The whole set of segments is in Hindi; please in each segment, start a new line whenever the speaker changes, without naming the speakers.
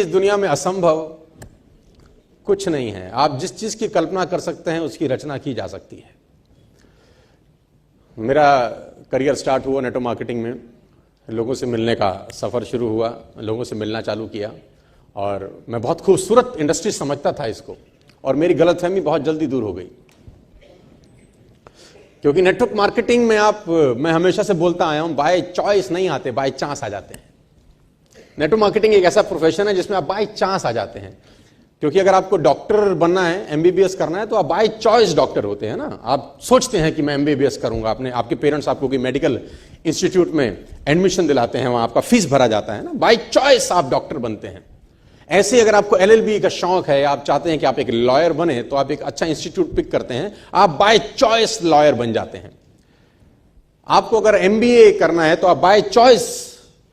इस दुनिया में असंभव कुछ नहीं है। आप जिस चीज की कल्पना कर सकते हैं उसकी रचना की जा सकती है। मेरा करियर स्टार्ट हुआ नेटवर्क मार्केटिंग में। लोगों से मिलने का सफर शुरू हुआ, लोगों से मिलना चालू किया और मैं बहुत खूबसूरत इंडस्ट्री समझता था इसको, और मेरी गलतफहमी बहुत जल्दी दूर हो गई। क्योंकि नेटवर्क मार्केटिंग में मैं हमेशा से बोलता आया हूं, बाय चॉइस नहीं आते, बाय चांस आ जाते हैं। नेटवर्क मार्केटिंग एक ऐसा प्रोफेशन है जिसमें आप बाय चांस आ जाते हैं। क्योंकि अगर आपको डॉक्टर बनना है, एमबीबीएस करना है, तो आप बाय चॉइस डॉक्टर होते हैं ना। आप सोचते हैं कि मैं एमबीबीएस करूंगा, आपके पेरेंट्स आपको कोई मेडिकल इंस्टीट्यूट में एडमिशन दिलाते हैं, वहां आपका फीस भरा जाता है ना, बाय चॉइस आप डॉक्टर बनते हैं। ऐसे ही अगर आपको एलएलबी का शौक है, आप चाहते हैं कि आप एक लॉयर बने, तो आप एक अच्छा इंस्टीट्यूट पिक करते हैं, आप बाय चॉइस लॉयर बन जाते हैं। आपको अगर एमबीए करना है तो आप बाय चॉइस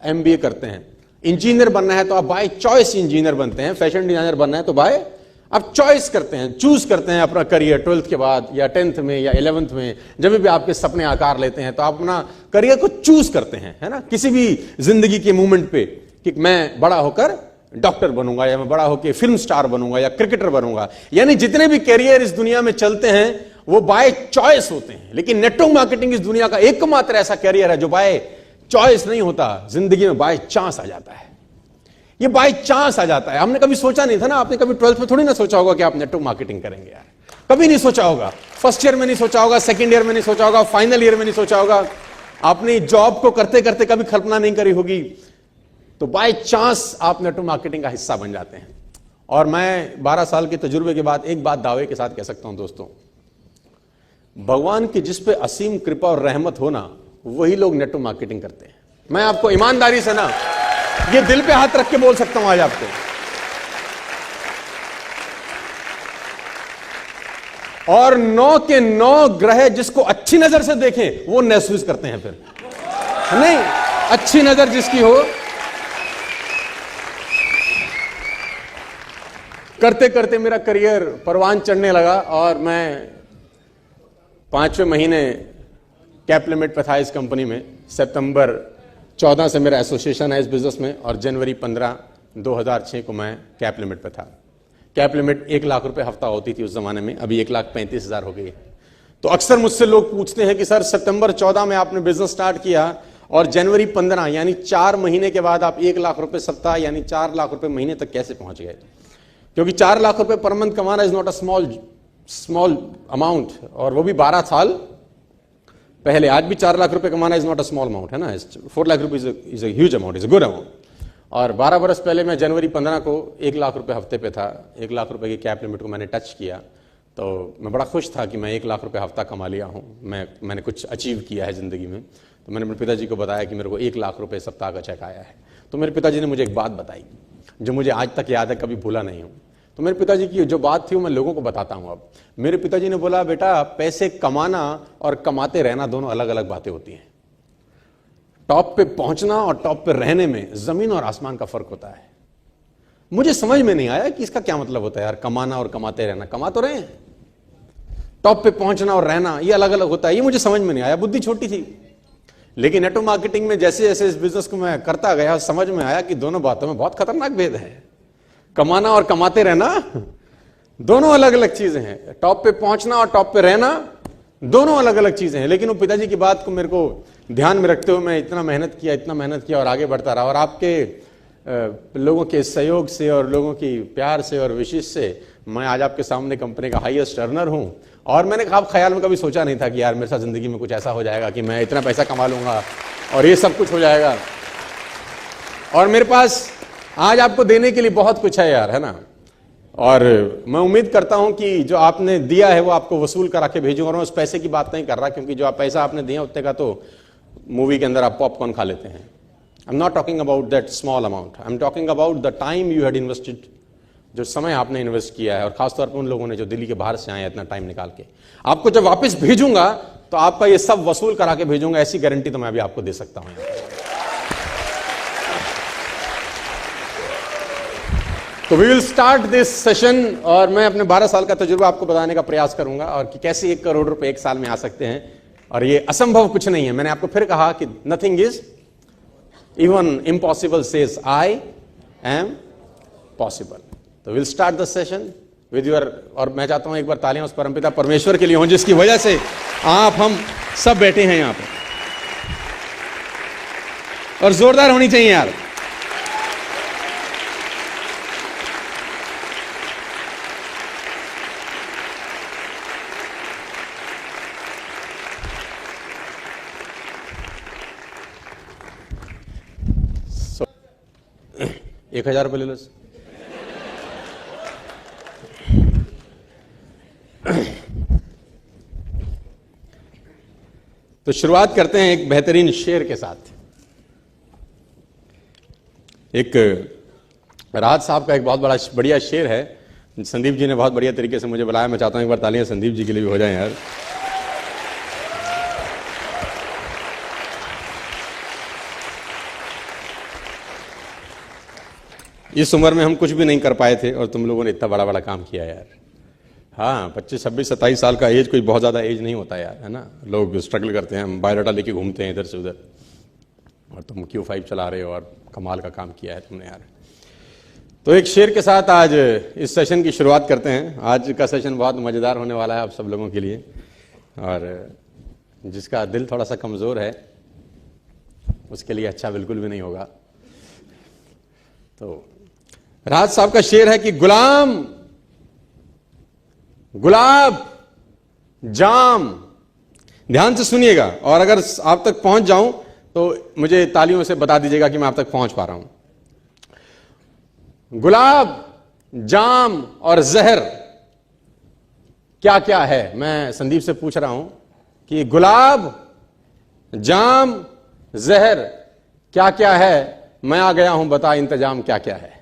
एमबीए करते हैं। इंजीनियर बनना है तो आप बाय चॉइस इंजीनियर बनते हैं। फैशन डिजाइनर बनना है तो बाय आप चॉइस करते हैं, चूज करते हैं अपना करियर। 12th के बाद या 10th में या 11th में, जब भी आपके सपने आकार लेते हैं तो आप अपना करियर को चूज करते हैं, है ना। किसी भी जिंदगी के मोमेंट पे कि मैं बड़ा होकर डॉक्टर बनूंगा, या मैं बड़ा होकर फिल्म स्टार बनूंगा, या क्रिकेटर बनूंगा। यानी जितने भी कैरियर इस दुनिया में चलते हैं वो बाय चॉइस होते हैं। लेकिन नेटवर्क मार्केटिंग इस दुनिया का एकमात्र ऐसा कैरियर है जो बाय चॉइस नहीं होता, जिंदगी में बाय चांस आ जाता है। ये बाय चांस आ जाता है। हमने कभी सोचा नहीं था ना। आपने कभी 12th में थोड़ी ना सोचा होगा कि आप नेटवर्क मार्केटिंग करेंगे यार, कभी नहीं सोचा होगा। फर्स्ट ईयर में नहीं सोचा होगा, सेकंड ईयर में नहीं सोचा होगा, फाइनल ईयर में नहीं सोचा होगा। आपने जॉब को करते करते कभी कल्पना नहीं करी होगी। तो बाय चांस आप नेटवर्क मार्केटिंग का हिस्सा बन जाते हैं। और मैं 12 साल के तजुर्बे के बाद एक बात दावे के साथ कह सकता हूं दोस्तों, भगवान की जिस पे असीम कृपा और रहमत हो ना, वही लोग नेटवर्क मार्केटिंग करते हैं। मैं आपको ईमानदारी से ना, ये दिल पे हाथ रख के बोल सकता हूं आज आपको। और 9 के 9 ग्रह जिसको अच्छी नजर से देखें वो महसूस करते हैं। फिर नहीं, अच्छी नजर जिसकी हो, करते करते मेरा करियर परवान चढ़ने लगा और मैं 5वें महीने कैप लिमिट पे था इस कंपनी में। सितंबर 14 से मेरा एसोसिएशन है इस बिजनेस में, और जनवरी 15 2006 को मैं कैप लिमिट पे था। कैप लिमिट 1 लाख रुपए हफ्ता होती थी उस जमाने में, अभी 1,35,000 हो गई है। तो अक्सर मुझसे लोग पूछते हैं कि सर सितंबर 14 में आपने बिजनेस स्टार्ट किया और जनवरी 15 यानी 4 महीने के बाद आप 1 लाख रुपए सप्ताह यानी 4 लाख रुपए महीने तक कैसे पहुंच गए। क्योंकि 4 लाख रुपए पर मंथ कमाना is not a small amount, और वो भी 12 साल पहले। आज भी 4 लाख रुपए कमाना is not a small amount, है ना। 4 लाख रुपए is a huge amount, is a good amount. और 12 बरस पहले मैं जनवरी 15 को 1 लाख रुपए हफ्ते पे था। 1 लाख रुपए की कैप लिमिट को मैंने टच किया, तो मैं बड़ा खुश था कि मैं 1 लाख रुपए हफ्ता कमा लिया हूँ, मैंने कुछ अचीव किया है जिंदगी में। तो मैंने अपने पिताजी को बताया कि मेरे को 1 लाख रुपए सप्ताह का चेक आया है। तो मेरे पिताजी ने मुझे एक बात बताई जो मुझे आज तक याद है, कभी भूला नहीं हूँ। तो मेरे पिताजी की जो बात थी वो मैं लोगों को बताता हूं। अब मेरे पिताजी ने बोला, बेटा पैसे कमाना और कमाते रहना दोनों अलग अलग बातें होती हैं। टॉप पे पहुंचना और टॉप पे रहने में जमीन और आसमान का फर्क होता है। मुझे समझ में नहीं आया कि इसका क्या मतलब होता है यार, कमाना और कमाते रहना। कमा तो रहे हैं, टॉप पे पहुंचना और रहना ये अलग अलग होता है, ये मुझे समझ में नहीं आया। बुद्धि छोटी थी। लेकिन नेटवर्क मार्केटिंग में जैसे जैसे इस बिजनेस को मैं करता गया, समझ में आया कि दोनों बातों में बहुत खतरनाक भेद है। कमाना और कमाते रहना दोनों अलग अलग चीजें हैं। टॉप पे पहुंचना और टॉप पे रहना दोनों अलग अलग चीजें हैं। लेकिन वो पिताजी की बात को मेरे को ध्यान में रखते हुए मैं इतना मेहनत किया और आगे बढ़ता रहा। और आपके लोगों के सहयोग से और लोगों की प्यार से और विशेष से मैं आज आपके सामने कंपनी का हाईएस्ट अर्नर हूं। और मैंने ख्याल में कभी सोचा नहीं था कि यार मेरे साथ जिंदगी में कुछ ऐसा हो जाएगा कि मैं इतना पैसा कमा लूंगा और ये सब कुछ हो जाएगा। और मेरे पास आज आपको देने के लिए बहुत कुछ है यार, है ना। और मैं उम्मीद करता हूं कि जो आपने दिया है वो आपको वसूल करा के भेजूंगा। और मैं उस पैसे की बात नहीं कर रहा, क्योंकि जो आप पैसा आपने दिया उतने का तो मूवी के अंदर आप पॉपकॉर्न खा लेते हैं। I am not talking about that small amount, I am talking about the time you had invested, जो समय आपने इन्वेस्ट किया है। और खासतौर पर उन लोगों ने जो दिल्ली के बाहर से आए इतना टाइम निकाल के। आपको जब वापस भेजूंगा तो आपका ये सब वसूल करा के भेजूंगा, ऐसी गारंटी तो मैं अभी आपको दे सकता हूं। तो we will start this session, और मैं अपने 12 साल का तजुर्बा आपको बताने का प्रयास करूंगा और कि कैसे 1 करोड़ रुपए 1 साल में आ सकते हैं। और ये असंभव कुछ नहीं है। मैंने आपको फिर कहा कि nothing is even impossible says I am possible. तो will start the session with your, और मैं चाहता हूं एक बार तालियां उस परमपिता परमेश्वर के लिए हों जिसकी वजह से आप हम सब बैठे हैं यहां पर, और जोरदार होनी चाहिए यार। ₹1000 ले लो। तो शुरुआत करते हैं एक बेहतरीन शेर के साथ। एक राहत साहब का एक बहुत बढ़िया शेर है, संदीप जी ने बहुत बढ़िया तरीके से मुझे बुलाया। मैं चाहता हूं एक बार तालियां संदीप जी के लिए भी हो जाएं यार। इस उम्र में हम कुछ भी नहीं कर पाए थे और तुम लोगों ने इतना बड़ा बड़ा काम किया यार। हाँ, 25, 26, 27 साल का एज कोई बहुत ज़्यादा एज नहीं होता यार, है ना। लोग स्ट्रगल करते हैं, हम बायोडाटा लेके घूमते हैं इधर से उधर, और तुम Q5 चला रहे हो और कमाल का काम किया है तुमने यार। तो एक शेर के साथ आज इस सेशन की शुरुआत करते हैं। आज का सेशन बहुत मज़ेदार होने वाला है आप सब लोगों के लिए, और जिसका दिल थोड़ा सा कमज़ोर है उसके लिए अच्छा बिल्कुल भी नहीं होगा। तो राहत साहब का शेर है कि गुलाम, गुलाब, जाम। ध्यान से सुनिएगा, और अगर आप तक पहुंच जाऊं तो मुझे तालियों से बता दीजिएगा कि मैं आप तक पहुंच पा रहा हूं। गुलाब, जाम और जहर क्या क्या है? मैं संदीप से पूछ रहा हूं कि गुलाब, जाम, जहर क्या क्या है? मैं आ गया हूं, बता इंतजाम क्या क्या है?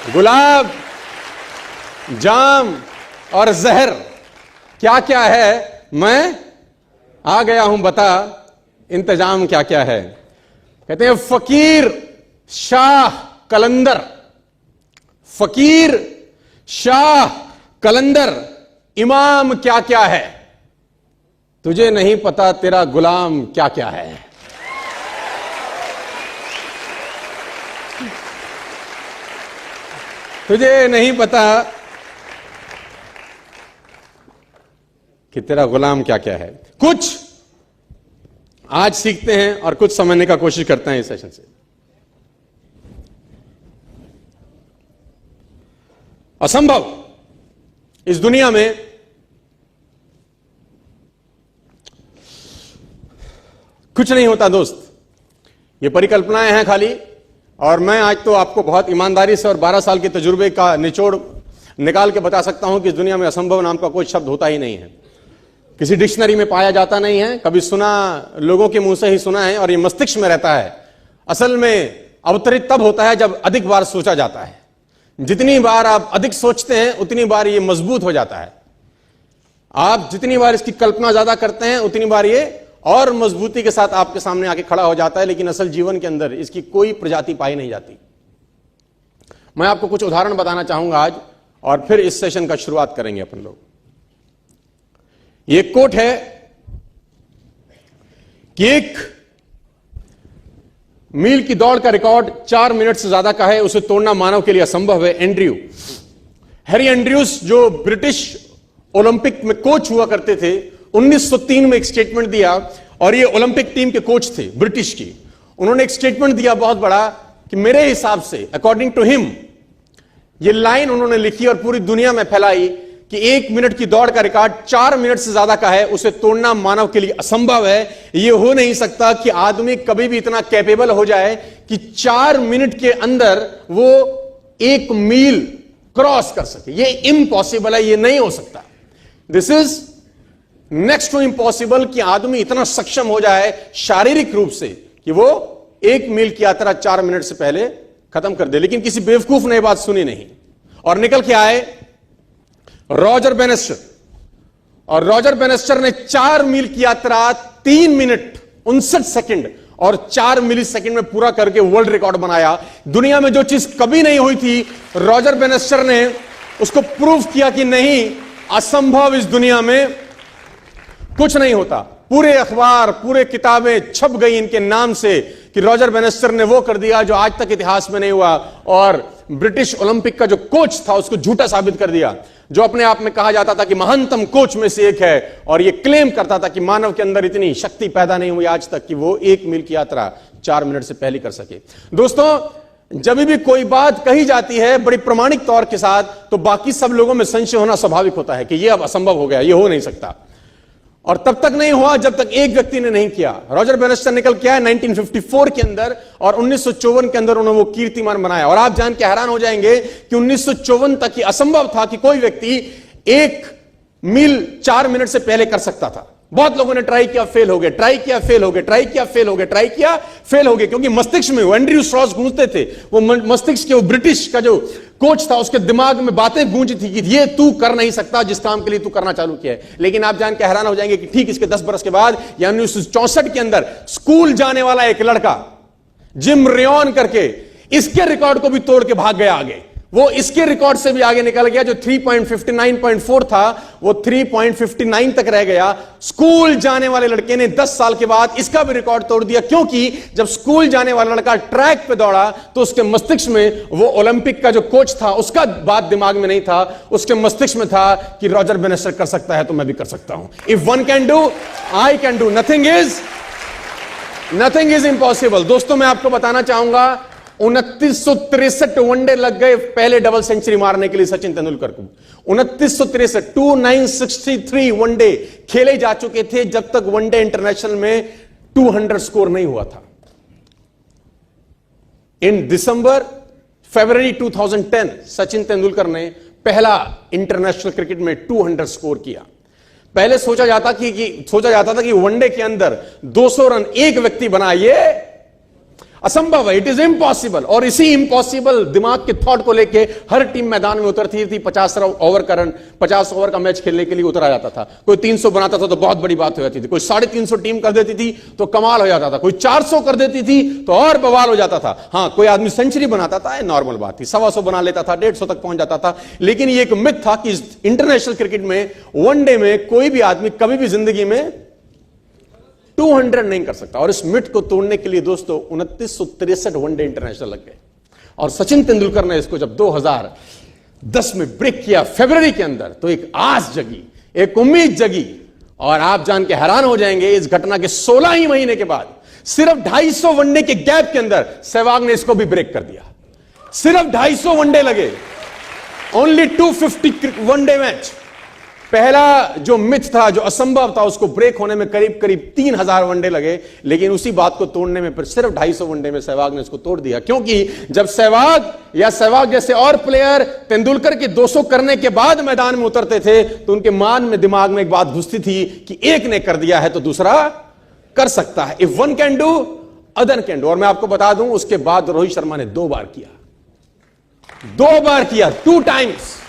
गुलाब, जाम और जहर क्या क्या है? मैं आ गया हूं, बता इंतजाम क्या क्या है? कहते हैं फकीर, शाह, कलंदर। फकीर, शाह, कलंदर, इमाम क्या क्या है? तुझे नहीं पता तेरा गुलाम क्या क्या है? तुझे नहीं पता कि तेरा गुलाम क्या क्या है। कुछ आज सीखते हैं और कुछ समझने का कोशिश करते हैं इस सेशन से। असंभव इस दुनिया में कुछ नहीं होता दोस्त, ये परिकल्पनाएं हैं खाली। और मैं आज तो आपको बहुत ईमानदारी से और 12 साल के तजुर्बे का निचोड़ निकाल के बता सकता हूं कि इस दुनिया में असंभव नाम का कोई शब्द होता ही नहीं है, किसी डिक्शनरी में पाया जाता नहीं है, कभी सुना लोगों के मुंह से ही सुना है, और ये मस्तिष्क में रहता है। असल में अवतरित तब होता है जब अधिक बार सोचा जाता है। जितनी बार आप अधिक सोचते हैं उतनी बार ये मजबूत हो जाता है। आप जितनी बार इसकी कल्पना ज्यादा करते हैं उतनी बार ये और मजबूती के साथ आपके सामने आके खड़ा हो जाता है। लेकिन असल जीवन के अंदर इसकी कोई प्रजाति पाई नहीं जाती। मैं आपको कुछ उदाहरण बताना चाहूंगा आज, और फिर इस सेशन का शुरुआत करेंगे अपन लोग। ये कोट है कि 1 मील की दौड़ का रिकॉर्ड 4 मिनट से ज्यादा का है, उसे तोड़ना मानव के लिए असंभव है। हैरी एंड्रयूज जो ब्रिटिश ओलंपिक में कोच हुआ करते थे, 1903 में एक स्टेटमेंट दिया, और ये ओलंपिक टीम के कोच थे ब्रिटिश की। उन्होंने एक स्टेटमेंट दिया बहुत बड़ा कि मेरे हिसाब से, अकॉर्डिंग टू हिम, ये लाइन उन्होंने लिखी और पूरी दुनिया में फैलाई कि 1 मिनट की दौड़ का रिकॉर्ड 4 मिनट से ज्यादा का है, उसे तोड़ना मानव के लिए असंभव है। यह हो नहीं सकता कि आदमी कभी भी इतना कैपेबल हो जाए कि 4 मिनट के अंदर वो 1 मील क्रॉस कर सके। ये इम्पॉसिबल है, ये नहीं हो सकता। This is next to impossible कि आदमी इतना सक्षम हो जाए शारीरिक रूप से कि वो 1 मील की यात्रा 4 मिनट से पहले खत्म कर दे। लेकिन किसी बेवकूफ ने बात सुनी नहीं और निकल के आए रॉजर बेनेस्टर, और रॉजर बेनेस्टर ने 4 मील की यात्रा 3 मिनट 59 सेकंड और 4 मिली सेकंड में पूरा करके वर्ल्ड रिकॉर्ड बनाया। दुनिया में जो चीज कभी नहीं हुई थी, रॉजर बेनेस्टर ने उसको प्रूव किया कि नहीं, असंभव इस दुनिया में कुछ नहीं होता। पूरे अखबार, पूरे किताबें छप गई इनके नाम से कि रॉजर बेनेस्टर ने वो कर दिया जो आज तक इतिहास में नहीं हुआ, और ब्रिटिश ओलंपिक का जो कोच था उसको झूठा साबित कर दिया, जो अपने आप में कहा जाता था कि महानतम कोच में से एक है, और ये क्लेम करता था कि मानव के अंदर इतनी शक्ति पैदा नहीं हुई आज तक कि वो 1 मील की यात्रा 4 मिनट से पहले कर सके। दोस्तों, जब भी कोई बात कही जाती है बड़ी प्रमाणिक तौर के साथ, तो बाकी सब लोगों में संशय होना स्वाभाविक होता है कि यह अब असंभव हो गया, यह हो नहीं सकता। और तब तक नहीं हुआ जब तक एक व्यक्ति ने नहीं किया। रॉजर बेनेस्टर निकल के आया 1954 के अंदर, और 1954 के अंदर उन्होंने वो कीर्तिमान बनाया। और आप जान के हैरान हो जाएंगे कि 1954 तक ही असंभव था कि कोई व्यक्ति 1 मील 4 मिनट से पहले कर सकता था। बहुत लोगों ने ट्राई किया, फेल हो गए, ट्राई किया, फेल हो गए, ट्राई किया, फेल हो गए, ट्राई किया, फेल हो गए, क्योंकि मस्तिष्क में एंड्रयू स्ट्रॉस गूंजते थे। वो मस्तिष्क के, वो ब्रिटिश का जो कोच था उसके दिमाग में बातें गूंजी थी कि ये तू कर नहीं सकता जिस काम के लिए तू करना चालू किया है। लेकिन आप जान के हैरान हो जाएंगे कि ठीक इसके 10 बरस के बाद, यानी 1964 के अंदर, स्कूल जाने वाला एक लड़का जिम रेयन करके इसके रिकॉर्ड को भी तोड़ के भाग गया आगे। वो इसके रिकॉर्ड से भी आगे निकल गया, जो 3.59.4 था वो 3.59 तक रह गया। स्कूल जाने वाले लड़के ने 10 साल के बाद इसका भी रिकॉर्ड तोड़ दिया, क्योंकि जब स्कूल जाने वाला लड़का ट्रैक पे दौड़ा तो उसके मस्तिष्क में वो ओलंपिक का जो कोच था उसका बात दिमाग में नहीं था, उसके मस्तिष्क में था कि रॉजर बेनेस्टर कर सकता है तो मैं भी कर सकता हूं। If one can do, I can do. Nothing is impossible. दोस्तों, मैं आपको बताना चाहूंगा, 2963 वनडे लग गए पहले डबल सेंचुरी मारने के लिए सचिन तेंदुलकर को। 2963 वनडे खेले जा चुके थे जब तक वनडे इंटरनेशनल में 200 स्कोर नहीं हुआ था। इन फरवरी 2010 सचिन तेंदुलकर ने पहला इंटरनेशनल क्रिकेट में 200 स्कोर किया। पहले सोचा जाता था कि वनडे के अंदर 200 रन एक व्यक्ति बनाए, असंभव है, इट इज इम्पॉसिबल। और इसी इम्पॉसिबल दिमाग के थॉट को लेके हर टीम मैदान में उतरती थी। 50 ओवर का मैच खेलने के लिए उतरा जाता था। कोई 300 बनाता था तो बहुत बड़ी बात हो जाती थी, कोई 350 टीम कर देती थी तो कमाल हो जाता था, कोई 400 कर देती थी तो और बवाल हो जाता था। हां, कोई आदमी सेंचुरी बनाता था, नॉर्मल बात थी, 125 बना लेता था, 150 तक पहुंच जाता था। लेकिन ये एक मिथ था कि इंटरनेशनल क्रिकेट में वनडे में कोई भी आदमी कभी भी जिंदगी में 200 नहीं कर सकता। और इस मिथ को तोड़ने के लिए दोस्तों 2963 वनडे इंटरनेशनल लग गए। और सचिन तेंदुलकर ने इसको जब 2010 में ब्रेक किया फरवरी के अंदर, तो एक आस जगी, एक उम्मीद जगी। और आप जान के हैरान हो जाएंगे, इस घटना के 16 ही महीने के बाद, सिर्फ 250 वनडे के गैप के अंदर सहवाग ने इसको भी ब्रेक कर दिया। सिर्फ 250 वनडे लगे, ओनली 250 वनडे मैच। पहला जो मिथ था, जो असंभव था, उसको ब्रेक होने में करीब 3000 वनडे लगे। लेकिन उसी बात को तोड़ने में फिर सिर्फ 250 वनडे में सहवाग ने इसको तोड़ दिया। क्योंकि जब सहवाग जैसे और प्लेयर तेंदुलकर के 200 करने के बाद मैदान में उतरते थे, तो उनके दिमाग में एक बात घुसती थी कि एक ने कर दिया है तो दूसरा कर सकता है। If one can do, other can do. और मैं आपको बता दूं, उसके बाद रोहित शर्मा ने 2 बार किया, 2 टाइम्स।